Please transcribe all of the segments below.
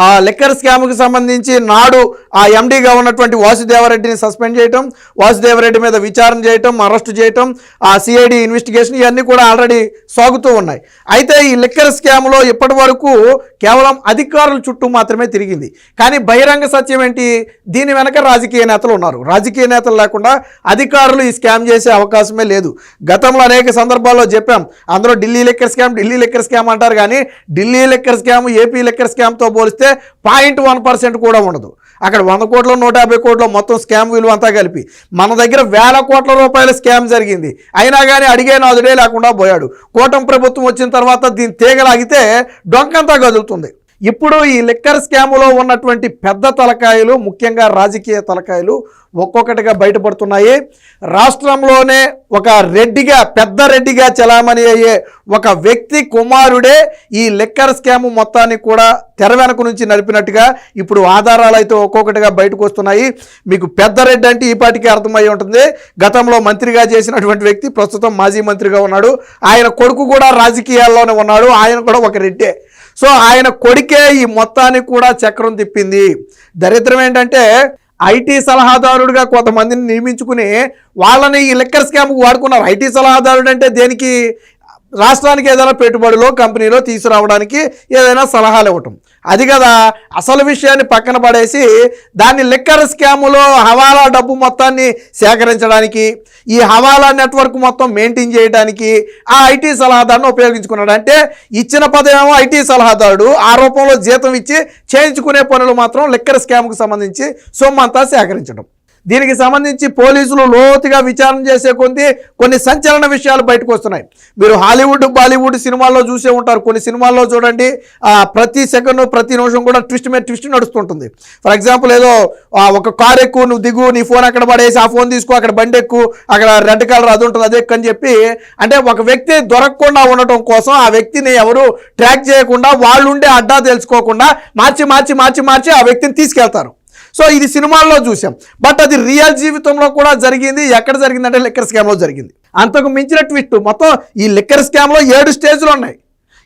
ఆ లిక్కర్ స్కామ్కి సంబంధించి నాడు ఆ ఎండీగా ఉన్నటువంటి వాసుదేవరెడ్డిని సస్పెండ్ చేయటం, వాసుదేవరెడ్డి మీద విచారణ చేయటం, అరెస్టు చేయటం, ఆ సిఐడి ఇన్వెస్టిగేషన్ ఇవన్నీ కూడా ఆల్రెడీ సాగుతూ ఉన్నాయి. అయితే ఈ లిక్కర్ స్కామ్లో ఇప్పటి వరకు కేవలం అధికారుల చుట్టూ మాత్రమే తిరిగింది. కానీ బహిరంగ సత్యం ఏంటి? దీని వెనక రాజకీయ నేతలు ఉన్నారు. రాజకీయ నేతలు లేకుండా అధికారులు ఈ స్కామ్ చేసే అవకాశమే లేదు. గతంలో అనేక సందర్భాల్లో చెప్పాం, అందరూ ఢిల్లీ లిక్కర్ స్కామ్ అంటారు, కానీ Delhi liquor scam AP liquor స్కామ్తో పోలిస్తే 0.1% కూడా ఉండదు. అక్కడ 100 కోట్లు 150 కోట్లు మొత్తం స్కామ్ విలువ అంతా కలిపి మన దగ్గర వేల కోట్ల రూపాయల స్కామ్ జరిగింది. అయినా కానీ అడిగే నాదుడే లేకుండా పోయాడు. కూటమి ప్రభుత్వం వచ్చిన తర్వాత దీన్ని తీగలాగితే డొంకంతా కదులుతుంది. ఇప్పుడు ఈ లిక్కర్ స్కాములో ఉన్నటువంటి పెద్ద తలకాయలు, ముఖ్యంగా రాజకీయ తలకాయలు ఒక్కొక్కటిగా బయటపడుతున్నాయి. రాష్ట్రంలోనే ఒక రెడ్డిగా, పెద్ద రెడ్డిగా చలామణి అయ్యే ఒక వ్యక్తి కుమారుడే ఈ లిక్కర్ స్కాము మొత్తాన్ని కూడా తెర వెనక నుంచి నడిపినట్టుగా ఇప్పుడు ఆధారాలు అయితే ఒక్కొక్కటిగా బయటకు వస్తున్నాయి. మీకు పెద్ద రెడ్డి అంటే ఈ పాటికి అర్థమై ఉంటుంది. గతంలో మంత్రిగా చేసినటువంటి వ్యక్తి ప్రస్తుతం మాజీ మంత్రిగా ఉన్నాడు. ఆయన కొడుకు కూడా రాజకీయాల్లోనే ఉన్నాడు. ఆయన కూడా ఒక రెడ్డే. సో ఆయన కొడుకే ఈ మొత్తాన్ని కూడా చక్రం తిప్పింది. దరిద్రం ఏంటంటే ఐటీ సలహాదారుడిగా కొంతమందిని నియమించుకుని వాళ్ళని ఈ లిక్కర్ స్కామ్కు వాడుకున్నారు. ఐటీ సలహాదారుడు అంటే దేనికి? రాష్ట్రానికి ఏదైనా పెట్టుబడిలో కంపెనీలో తీసుకురావడానికి ఏదైనా సలహాలు ఇవ్వటం. అది కదా అసలు విషయాన్ని పక్కన పడేసి దాన్ని లిక్కర్ స్కాములో హవాలా డబ్బు మొత్తాన్ని సేకరించడానికి, ఈ హవాలా నెట్వర్క్ మొత్తం మెయింటైన్ చేయడానికి ఆ ఐటీ సలహాదారుని ఉపయోగించుకున్నాడు. అంటే ఇచ్చిన పదమేమో ఐటీ సలహాదారుడు, ఆ రూపంలో జీతం ఇచ్చి చేయించుకునే పనులు మాత్రం లిక్కర్ స్కామ్కు సంబంధించి సొమ్మంతా సేకరించడం. దీనికి సంబంధించి పోలీసులు లోతుగా విచారణ చేసే కొన్ని సంచలన విషయాలు బయటకు వస్తున్నాయి. మీరు హాలీవుడ్, బాలీవుడ్ సినిమాల్లో చూసే ఉంటారు. కొన్ని సినిమాల్లో చూడండి, ప్రతి సెకండ్ ప్రతి నిమిషం కూడా ట్విస్ట్ మీద ట్విస్ట్ నడుస్తుంటుంది. ఫర్ ఎగ్జాంపుల్, ఏదో ఒక కార్ ఎక్కువ, నువ్వు దిగు, నీ ఫోన్ అక్కడ పడేసి ఆ ఫోన్ తీసుకో, అక్కడ బండి ఎక్కువ, అక్కడ రెడ్ కలర్ అది ఉంటుంది, అదే అని చెప్పి, అంటే ఒక వ్యక్తి దొరకకుండా ఉండటం కోసం ఆ వ్యక్తిని ఎవరు ట్రాక్ చేయకుండా, వాళ్ళు ఉండే అడ్డా తెలుసుకోకుండా మార్చి ఆ వ్యక్తిని తీసుకెళ్తారు. సో ఇది సినిమాల్లో చూసాం, బట్ అది రియల్ జీవితంలో కూడా జరిగింది. ఎక్కడ జరిగిందంటే లిక్కర్ స్కామ్లో జరిగింది. అంతకు మించిన ట్విస్ట్, మొత్తం ఈ లిక్కర్ స్కామ్లో 7 స్టేజ్లు ఉన్నాయి.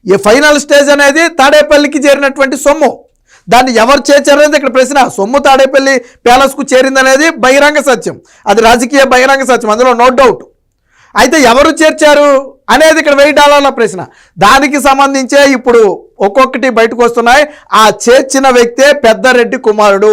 ఈ ఫైనల్ స్టేజ్ అనేది తాడేపల్లికి చేరినటువంటి సొమ్ము. దాన్ని ఎవరు చేర్చారనేది ఇక్కడ ప్రశ్న. సొమ్ము తాడేపల్లి ప్యాలెస్కు చేరిందనేది బహిరంగ సత్యం, అది రాజకీయ బహిరంగ సత్యం, అందులో నో డౌట్. అయితే ఎవరు చేర్చారు అనేది ఇక్కడ $1000 ప్రశ్న. దానికి సంబంధించే ఇప్పుడు ఒక్కొక్కటి బయటకు వస్తున్నాయి. ఆ చేర్చిన వ్యక్తే పెద్దరెడ్డి కుమారుడు.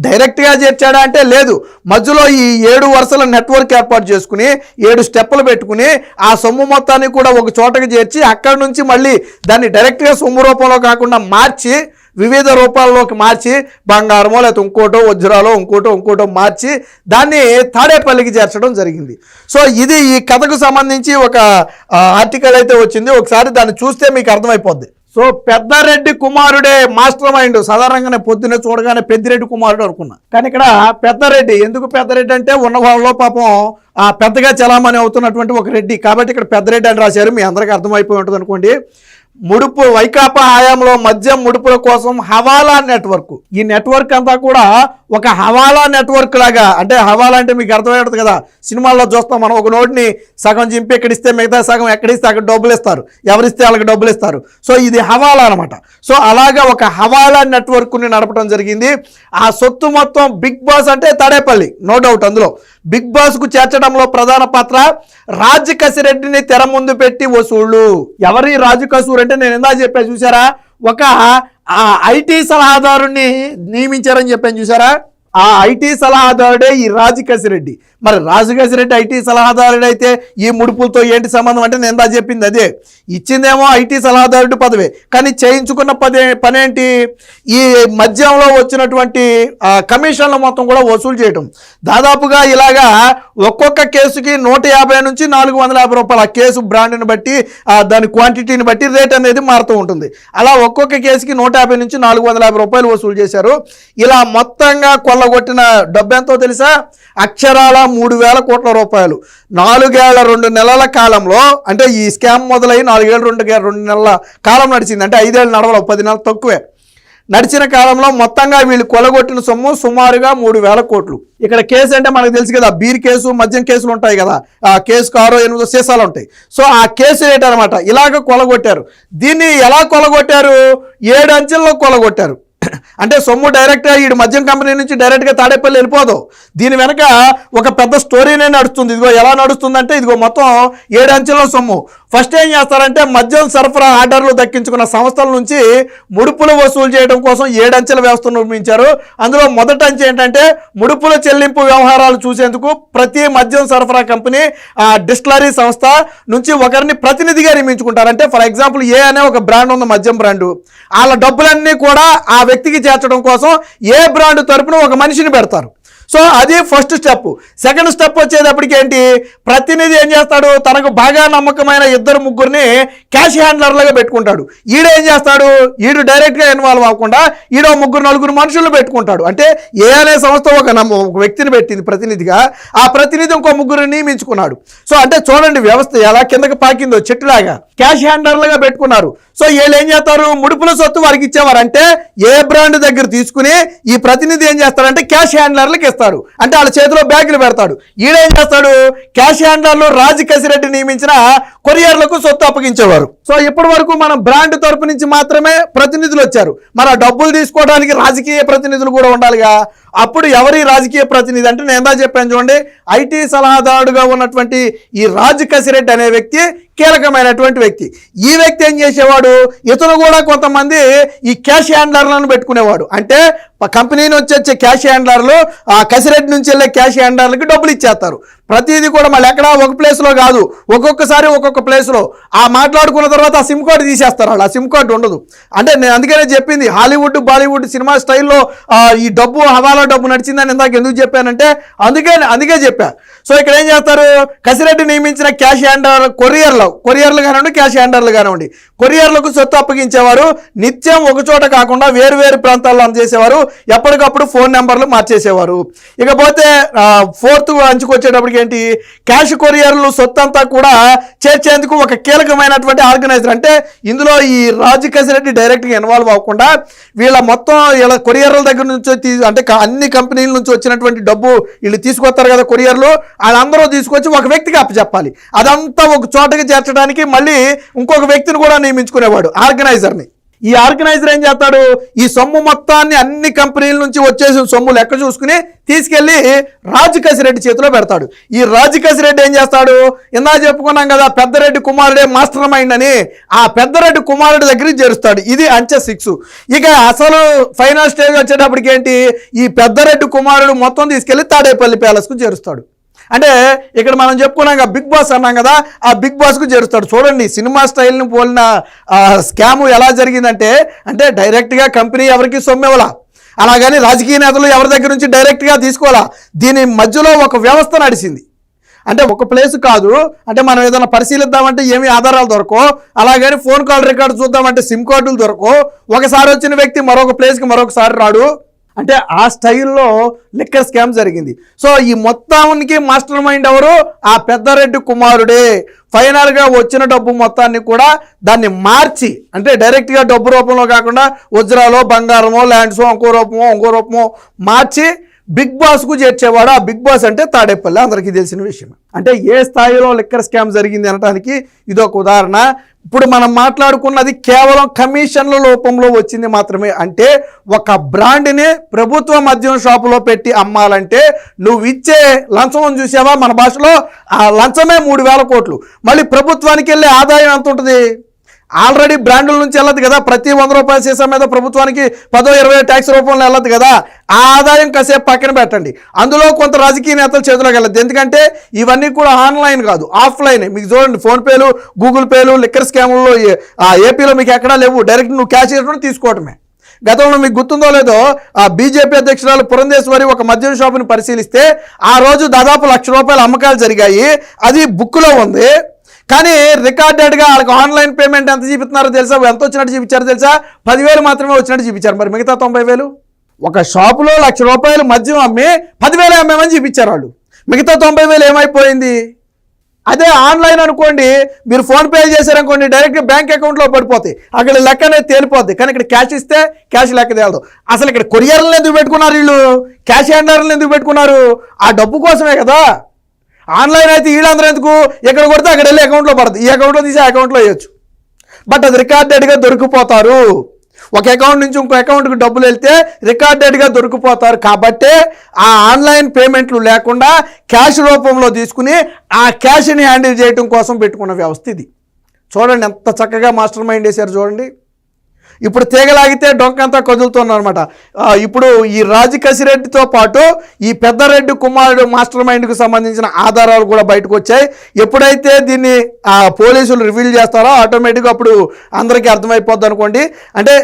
డైరెక్ట్గా చేర్చాడా అంటే లేదు, మధ్యలో ఈ 7 వరుసల నెట్వర్క్ ఏర్పాటు చేసుకుని 7 స్టెప్పులు పెట్టుకుని ఆ సొమ్ము మొత్తాన్ని కూడా ఒక చోటకి చేర్చి అక్కడి నుంచి మళ్ళీ దాన్ని డైరెక్ట్గా సొమ్ము రూపంలో కాకుండా మార్చి వివిధ రూపాల్లోకి మార్చి, బంగారమో లేకపోతే ఇంకోటో వజ్రాలో ఇంకోటో మార్చి దాన్ని తాడేపల్లికి చేర్చడం జరిగింది. సో ఇది ఈ కథకు సంబంధించి ఒక ఆర్టికల్ అయితే వచ్చింది. ఒకసారి దాన్ని చూస్తే మీకు అర్థమైపోద్ది. సో పెద్దరెడ్డి కుమారుడే మాస్టర్ మైండ్. సాధారణంగానే పొద్దున్నే చూడగానే పెద్దిరెడ్డి కుమారుడు అనుకున్నా, కానీ ఇక్కడ పెద్దరెడ్డి. ఎందుకు పెద్దరెడ్డి అంటే ఉన్న వాళ్ళలో పాపం పెద్దగా చలామణి అవుతున్నటువంటి ఒక రెడ్డి, కాబట్టి ఇక్కడ పెద్దరెడ్డి అని రాశారు. మీ అందరికీ అర్థమైపోయి ఉంటుంది అనుకోండి. ముడుపు, వైకాపా హయాంలో మద్యం ముడుపుల కోసం హవాలా నెట్వర్క్. ఈ నెట్వర్క్ అంతా కూడా ఒక హవాలా నెట్వర్క్ లాగా, అంటే హవాలా అంటే మీకు అర్థమవుతుంది కదా, సినిమాల్లో చూస్తాం మనం, ఒక నోటిని సగం చింపి ఎక్కడిస్తే మిగతా సగం ఎక్కడిస్తే అక్కడ డబ్బులు ఇస్తారు, ఎవరిస్తే వాళ్ళకి డబ్బులు ఇస్తారు. సో ఇది హవాలా అనమాట. సో అలాగా ఒక హవాలా నెట్వర్క్ని నడపడం జరిగింది. ఆ సొత్తు మొత్తం బిగ్ బాస్ అంటే తాడేపల్లి, నో డౌట్. అందులో బిగ్ బాస్కు చేర్చడంలో ప్రధాన పాత్ర రాజు కసిరెడ్డిని తెర ముందు పెట్టి వసూళ్లు. ఎవరి రాజు కసూర్ అంటే నేను ఇందా చెప్పా చూసారా, ఒక ఐటీ సలహాదారుని నియమించారని చెప్పాను చూసారా, ఆ ఐటీ సలహాదారుడే ఈ రాజు కసిరెడ్డి. మరి రాజు కసిరెడ్డి ఐటీ సలహాదారుడు అయితే ఈ ముడుపులతో ఏంటి సంబంధం అంటే నేను చెప్పింది అదే. ఇచ్చిందేమో ఐటీ సలహాదారుడు పదవే, కానీ చేయించుకున్న పనేంటి? ఈ మద్యంలో వచ్చినటువంటి కమిషన్ల మొత్తం కూడా వసూలు చేయటం. దాదాపుగా ఇలాగా ఒక్కొక్క కేసుకి 150 నుంచి 450 రూపాయలు, ఆ కేసు బ్రాండ్ని బట్టి దాని క్వాంటిటీని బట్టి రేట్ అనేది మారుతూ ఉంటుంది. అలా ఒక్కొక్క కేసుకి 150 నుంచి 450 రూపాయలు వసూలు చేశారు. ఇలా మొత్తంగా కొల్లగొట్టిన డబ్బు ఎంతో తెలుసా? అక్షరాల 3000 కోట్ల రూపాయలు. 4 ఏళ్ల 2 నెలల కాలంలో, అంటే ఈ స్కామ్ మొదలై 4 ఏళ్ళు 2 నెలల కాలం నడిచింది. అంటే 5 ఏళ్ళు నడవలో, 10 నెలలు తక్కువే నడిచిన కాలంలో మొత్తంగా వీళ్ళు కొలగొట్టిన సొమ్ము సుమారుగా 3000 కోట్లు. ఇక్కడ కేసు అంటే మనకు తెలుసు కదా, బీర్ కేసు, మద్యం కేసులు ఉంటాయి కదా, ఆ కేసుకు 6-8 సీసాలు ఉంటాయి. సో ఆ కేసు ఏంటనమాట, ఇలాగ కొలగొట్టారు. దీన్ని ఎలా కొలగొట్టారు? 7 అంచెల్లో కొలగొట్టారు. అంటే సొమ్ము డైరెక్ట్గా ఈ మద్యం కంపెనీ నుంచి డైరెక్ట్గా తాడేపల్లి వెళ్ళిపోదు. దీని వెనక ఒక పెద్ద స్టోరీనే నడుస్తుంది. ఇదిగో ఎలా నడుస్తుందంటే, ఇదిగో మొత్తం 7 అంచెల సొమ్ము. ఫస్ట్ ఏం చేస్తారంటే, మద్యం సరఫరా ఆర్డర్లు దక్కించుకున్న సంస్థల నుంచి ముడుపులు వసూలు చేయడం కోసం 7 అంచెల వ్యవస్థను నిర్మించారు. అందులో మొదటి అంచె ఏంటంటే, ముడుపుల చెల్లింపు వ్యవహారాలు చూసేందుకు ప్రతి మద్యం సరఫరా కంపెనీ డిస్టిలరీ సంస్థ నుంచి ఒకరిని ప్రతినిధిగా నియమించుకుంటారు. అంటే ఫర్ ఎగ్జాంపుల్ ఏ అనే ఒక బ్రాండ్ ఉంది, మద్యం బ్రాండు, వాళ్ళ డబ్బులన్నీ కూడా ఆ వ్యక్తికి చేర్చడం కోసం ఏ బ్రాండ్ తరపున ఒక మనిషిని పెడతారు. సో అది ఫస్ట్ స్టెప్. సెకండ్ స్టెప్ వచ్చేటప్పటికి ఏంటి, ప్రతినిధి ఏం చేస్తాడు, తనకు బాగా నమ్మకమైన 2-3 క్యాష్ హ్యాండ్లర్లుగా పెట్టుకుంటాడు. ఈడేం చేస్తాడు, ఈడు డైరెక్ట్గా ఇన్వాల్వ్ అవ్వకుండా ఈడో 3-4 మనుషులు పెట్టుకుంటాడు. అంటే ఏ అనే సంస్థ ఒక వ్యక్తిని పెట్టింది ప్రతినిధిగా, ఆ ప్రతినిధి ఇంకో 3 నియమించుకున్నాడు. సో అంటే చూడండి వ్యవస్థ ఎలా కిందకి పాకిందో చెట్టులాగా. క్యాష్ హ్యాండ్లర్లుగా పెట్టుకున్నారు. సో వీళ్ళు ఏం చేస్తారు, ముడుపుల సొత్తు వారికి ఇచ్చేవారు. అంటే ఏ బ్రాండ్ దగ్గర తీసుకుని ఈ ప్రతినిధి ఏం చేస్తాడంటే క్యాష్ హ్యాండ్లర్లకు ఇస్తాడు. అంటే వాళ్ళ చేతిలో బ్యాగులు పెడతాడు. ఈడేం చేస్తాడు, క్యాష్ హ్యాండ్లర్లు రాజు కసిరెడ్డి నియమించిన కొరియర్లకు సొత్తు అప్పగించేవారు. సో ఇప్పటి వరకు మనం బ్రాండ్ తరపు నుంచి మాత్రమే ప్రతినిధులు వచ్చారు. మరి ఆ డబ్బులు తీసుకోవడానికి రాజకీయ ప్రతినిధులు కూడా ఉండాలిగా. అప్పుడు ఎవరి రాజకీయ ప్రతినిధి అంటే, నేను ఎంత చెప్పాను చూడండి, ఐటీ సలహాదారుడుగా ఉన్నటువంటి ఈ రాజు కసిరెడ్డి అనే వ్యక్తి కీలకమైనటువంటి వ్యక్తి. ఈ వ్యక్తి ఏం చేసేవాడు, ఇతను కూడా కొంతమంది ఈ క్యాష్ హ్యాండ్లర్లను పెట్టుకునేవాడు. అంటే కంపెనీ నుంచి వచ్చే క్యాష్ హ్యాండ్లర్లు ఆ కసిరెడ్డి నుంచి వెళ్ళే క్యాష్ హ్యాండ్లర్లకి డబ్బులు ఇచ్చేస్తారు. ప్రతిదీ కూడా మళ్ళీ ఎక్కడ ఒక ప్లేస్లో కాదు, ఒక్కొక్కసారి ఒక్కొక్క ప్లేస్లో ఆ మాట్లాడుకున్న తర్వాత ఆ సిమ్ కార్డు తీసేస్తారు. వాళ్ళు ఆ సిమ్ కార్డు ఉండదు. అంటే నేను అందుకనే చెప్పింది, హాలీవుడ్ బాలీవుడ్ సినిమా స్టైల్లో ఈ డబ్బు హవాలా డబ్బు నడిచిందని ఇందాక ఎందుకు చెప్పానంటే అందుకే చెప్పా. సో ఇక్కడ ఏం చేస్తారు, కసిరెడ్డి నియమించిన క్యాష్ హ్యాండర్ కొరియర్లు కానివ్వండి, క్యాష్ హ్యాండర్లు కానివ్వండి, కొరియర్లకు సొత్తు అప్పగించేవారు. నిత్యం ఒక చోట కాకుండా వేరు ప్రాంతాల్లో అందజేసేవారు. ఎప్పటికప్పుడు ఫోన్ నెంబర్లు మార్చేసేవారు. ఇకపోతే 4th అంచుకు వచ్చేటప్పటికి ఏంటి, క్యాష్ కొరియర్లు సొత్తు అంతా కూడా చేర్చేందుకు ఒక కీలకమైనటువంటి ఆర్గనైజర్. అంటే ఇందులో ఈ రాజు కసిరెడ్డి డైరెక్ట్గా ఇన్వాల్వ్ అవ్వకుండా వీళ్ళ మొత్తం వీళ్ళ కొరియర్ల దగ్గర నుంచి అంటే అన్ని కంపెనీల నుంచి వచ్చినటువంటి డబ్బు వీళ్ళు తీసుకొస్తారు కదా కొరియర్లు, వాళ్ళందరూ తీసుకొచ్చి ఒక వ్యక్తికి అప్పచెప్పాలి. అదంతా ఒక చోటకి చేర్చడానికి మళ్ళీ ఇంకొక వ్యక్తిని కూడా నియమించుకునేవాడు, ఆర్గనైజర్ని. ఈ ఆర్గనైజర్ ఏం చేస్తాడు, ఈ సొమ్ము మొత్తాన్ని అన్ని కంపెనీల నుంచి వచ్చేసిన సొమ్ము లెక్క చూసుకుని తీసుకెళ్లి రాజు కసిరెడ్డి చేతిలో పెడతాడు. ఈ రాజు కసిరెడ్డి ఏం చేస్తాడు, ఇందా చెప్పుకున్నాం కదా పెద్దరెడ్డి కుమారుడే మాస్టర్ మైండ్ అని, ఆ పెద్దరెడ్డి కుమారుడి దగ్గరికి చేరుస్తాడు. ఇది అంచె 6. ఇక అసలు ఫైనల్ స్టేజ్ వచ్చేటప్పటికి ఏంటి, ఈ పెద్దరెడ్డి కుమారుడు మొత్తం తీసుకెళ్లి తాడేపల్లి ప్యాలెస్కు చేరుస్తాడు. అంటే ఇక్కడ మనం చెప్పుకున్నాం బిగ్ బాస్ అన్నాం కదా, ఆ బిగ్ బాస్కు చేరుస్తాడు. చూడండి సినిమా స్టైల్ని పోలిన స్కాము ఎలా జరిగిందంటే, అంటే డైరెక్ట్గా కంపెనీ ఎవరికి సొమ్ము ఇవ్వాలా, అలాగని రాజకీయ నేతలు ఎవరి దగ్గర నుంచి డైరెక్ట్గా తీసుకోవాలా. దీని మధ్యలో ఒక వ్యవస్థ నడిచింది. అంటే ఒక ప్లేస్ కాదు, అంటే మనం ఏదైనా పరిశీలిద్దామంటే ఏమీ ఆధారాలు దొరకవు, అలాగని ఫోన్ కాల్ రికార్డు చూద్దామంటే సిమ్ కార్డులు దొరకవు, ఒకసారి వచ్చిన వ్యక్తి మరొక ప్లేస్కి మరొకసారి రాడు. అంటే ఆ స్టైల్లో లిక్కర్ స్కామ్ జరిగింది. సో ఈ మొత్తానికి మాస్టర్ మైండ్ ఎవరు, ఆ పెద్దరెడ్డి కుమారుడే. ఫైనల్గా వచ్చిన డబ్బు మొత్తాన్ని కూడా దాన్ని మార్చి, అంటే డైరెక్ట్గా డబ్బు రూపంలో కాకుండా వజ్రాలో బంగారమో ల్యాండ్సో ఇంకో రూపమో మార్చి బిగ్ బాస్కు చేర్చేవాడు. ఆ బిగ్ బాస్ అంటే తాడేపల్లి, అందరికీ తెలిసిన విషయం. అంటే ఏ స్థాయిలో లిక్కర్ స్కామ్ జరిగింది అనడానికి ఇదొక ఉదాహరణ. ఇప్పుడు మనం మాట్లాడుకున్నది కేవలం కమిషన్ల రూపంలో వచ్చింది మాత్రమే. అంటే ఒక బ్రాండ్ని ప్రభుత్వ మద్యం షాపులో పెట్టి అమ్మాలంటే నువ్వు ఇచ్చే లంచం చూసావా, మన భాషలో ఆ లంచమే 3,000 కోట్లు. మళ్ళీ ప్రభుత్వానికి వెళ్ళే ఆదాయం ఎంత ఉంటుంది, ఆల్రెడీ బ్రాండ్ల నుంచి వెళ్ళదు కదా, ప్రతి 100 రూపాయల సీసా మీద ప్రభుత్వానికి 10-20 ట్యాక్స్ రూపంలో వెళ్ళదు కదా. ఆ ఆదాయం కాసేపు పక్కన పెట్టండి, అందులో కొంత రాజకీయ నేతల చేతిలోకి వెళ్ళదు. ఎందుకంటే ఇవన్నీ కూడా ఆన్లైన్ కాదు, ఆఫ్లైన్. మీకు చూడండి ఫోన్పేలు, గూగుల్ పేలు, లిక్కర్ స్కాముల్లో ఏపీలో మీకు ఎక్కడా లేవు. డైరెక్ట్ నువ్వు క్యాష్ చేసుకుని తీసుకోవటమే. గతంలో మీకు గుర్తుందో లేదో, ఆ బీజేపీ అధ్యక్షురాలు పురంధేశ్వరి ఒక మద్యం షాపుని పరిశీలిస్తే ఆ రోజు దాదాపు 1,00,000 రూపాయల అమ్మకాలు జరిగాయి. అది బుక్లో ఉంది. కానీ రికార్డెడ్గా వాళ్ళకి ఆన్లైన్ పేమెంట్ ఎంత చూపిస్తున్నారో తెలుసా, ఎంత వచ్చినట్టు చూపించారో తెలుసా, 10,000 మాత్రమే వచ్చినట్టు చూపించారు. మరి మిగతా 90,000 ఒక షాపులో 1,00,000 రూపాయలు మద్యం అమ్మి 10,000 అమ్మేమని చూపించారు వాళ్ళు. మిగతా 90,000 ఏమైపోయింది? అదే ఆన్లైన్ అనుకోండి, మీరు ఫోన్పే చేశారనుకోండి, డైరెక్ట్గా బ్యాంక్ అకౌంట్లో పడిపోతాయి, అక్కడ లెక్క అనేది తేలిపోద్ది. కానీ ఇక్కడ క్యాష్ ఇస్తే క్యాష్ లెక్క తేలదు. అసలు ఇక్కడ కొరియర్లను ఎందుకు పెట్టుకున్నారు వీళ్ళు, క్యాష్ హ్యాండర్లను ఎందుకు పెట్టుకున్నారు? ఆ డబ్బు కోసమే కదా. ఆన్లైన్ అయితే వీళ్ళందరూ ఎందుకు, ఎక్కడ కొడితే అక్కడ వెళ్ళి అకౌంట్లో పడుతుంది, ఈ అకౌంట్లో తీసి ఆ అకౌంట్లో వేయచ్చు. బట్ అది రికార్డెడ్గా దొరికిపోతారు. ఒక అకౌంట్ నుంచి ఇంకో అకౌంట్కి డబ్బులు వెళ్తే రికార్డెడ్గా దొరికిపోతారు. కాబట్టే ఆ ఆన్లైన్ పేమెంట్లు లేకుండా క్యాష్ రూపంలో తీసుకుని ఆ క్యాష్ని హ్యాండిల్ చేయడం కోసం పెట్టుకున్న వ్యవస్థ ఇది. చూడండి ఎంత చక్కగా మాస్టర్ మైండ్ వేశారు చూడండి. ఇప్పుడు తీగలాగితే డొంకంతా కదులుతున్నమాట. ఇప్పుడు ఈ రాజు కసిరెడ్డితో పాటు ఈ పెద్దరెడ్డి కుమారుడు మాస్టర్ మైండ్కు సంబంధించిన ఆధారాలు కూడా బయటకు వచ్చాయి. ఎప్పుడైతే దీన్ని పోలీసులు రివీల్ చేస్తారో ఆటోమేటిక్గా అప్పుడు అందరికీ అర్థమైపోద్ది అనుకోండి. అంటే